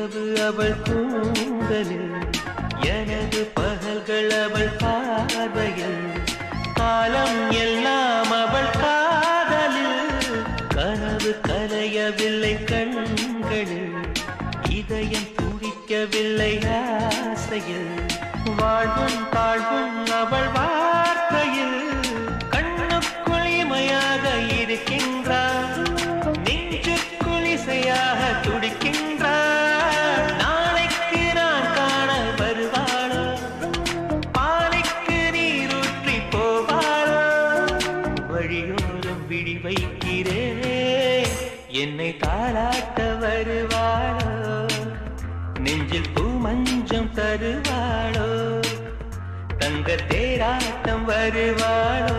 இரவு அவள் கூந்தலில் எனது பகல்கள் அவள் பார்வையில் காலம் எல்லாம் அவள் காதலில் கனவு கலையவில்லை கண்களில் இதயம் துடிக்கவில்லை ஆசையில் வாழ்வும் தாழ்வும் அவள் வார்த்தையில் கண்ணுக்குள் இமையாக இருக்கின்றார் நெஞ்சுக்குள் இசையாக துடிக்கின்றார் நாளைக்கு நான் காண வருவாளோ பாலைக்கு நீரூற்றி போவாளோ வழியோரம் விழி வைக்கிறேன் என்னை தாளாட்ட வருவாளோ நெஞ்சில் பூமஞ்சம் தருவாளோ தங்க தேராட்டம் வருவாளோ